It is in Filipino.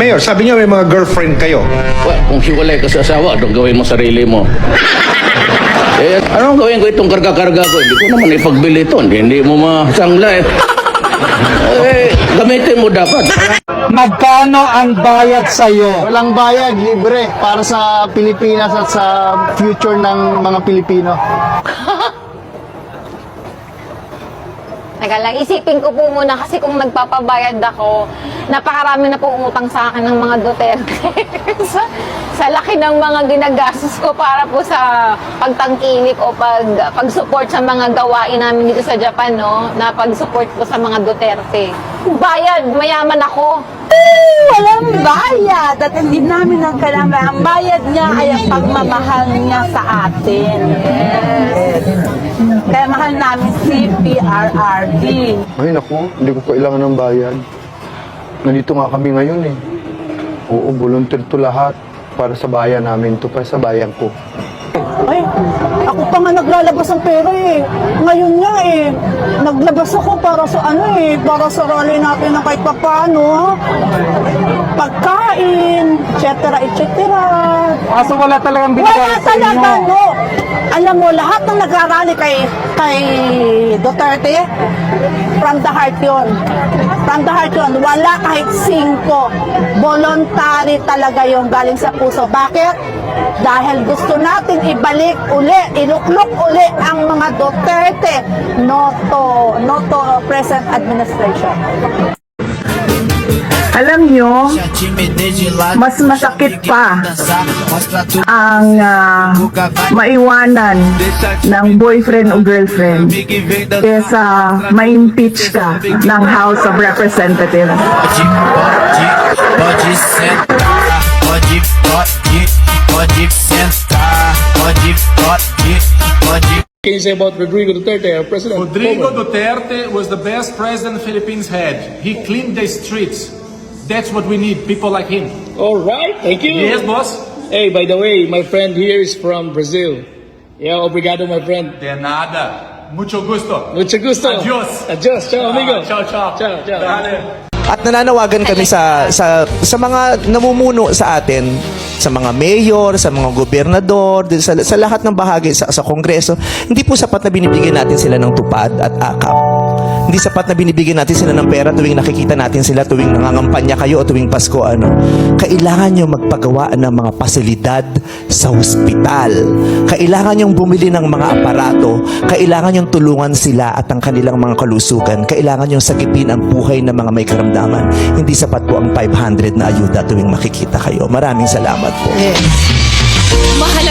Mayor, sabi niyo may mga girlfriend kayo. Well, kung hiwalay ka sa asawa, anong gawin mo sarili mo? Anong gawin ko itong karga-karga ko? Hindi ko naman ipagbili ito. Hindi mo masangla gamitin mo dapat. Magkano ang bayad sa'yo? Walang bayad, libre para sa Pilipinas at sa future ng mga Pilipino. Teka lang, isipin ko po muna kasi kung nagpapabayad ako, napakarami na po umutang sa akin ng mga Duterte. sa laki ng mga ginagastos ko para po sa pagtangkilik o pag-support sa mga gawain namin dito sa Japan, no? Na pag-support po sa mga Duterte. Bayad, mayaman ako. Walang bayad at hindi namin ang kailangan. Ang bayad niya ay ang pagmamahal niya sa atin. Yes. Kaya mahal namin si PRRD. Ay naku, hindi ko kailangan ng bayad. Nandito nga kami ngayon eh. Oo, volunteer to lahat para sa bayan namin to, para sa bayan ko. Ay, ako pa nga naglalabas ng pera eh. Ngayon nga eh, naglabas ako para sa para sa rally natin ng kahit papaano. Pagkain, etc. Kaso wala talagang binigay Wala sa inyo. talaga, no. Alam mo, lahat ng nag-arali kay Duterte, from the heart yun. From the heart yun. Wala kahit 5. Voluntary talaga yung galing sa puso. Bakit? Dahil gusto natin ibalik uli, iluklok uli ang mga Duterte. No to present administration. Alam nyo, mas masakit pa ang maiwanan ng boyfriend o girlfriend kesa ma-impeach ka ng House of Representatives. Can you say about Rodrigo Duterte, our president? Rodrigo Duterte was the best president the Philippines had. He cleaned the streets. That's what we need, people like him. All right, thank you. Yes, boss? Hey, by the way, my friend here is from Brazil. Yeah, obrigado, my friend. De nada. Mucho gusto. Mucho gusto. Adios. Adios. Ciao, amigo. Ciao, ciao. Ciao, ciao. Dale. At nananawagan kami sa mga namumuno sa atin, sa mga mayor, sa mga gobernador, sa lahat ng bahagi sa Kongreso. Hindi po sapat na binibigyan natin sila ng tupad at akap. Hindi sapat na binibigyan natin sila ng pera tuwing nakikita natin sila, tuwing nangangampanya kayo o tuwing Pasko. Kailangan nyo magpagawa ng mga pasilidad sa hospital. Kailangan nyong bumili ng mga aparato. Kailangan nyong tulungan sila at ang kanilang mga kalusugan. Kailangan nyong sagipin ang buhay ng mga may karamdaman. Hindi sapat po ang 500 na ayuda tuwing makikita kayo. Maraming salamat po. Mahal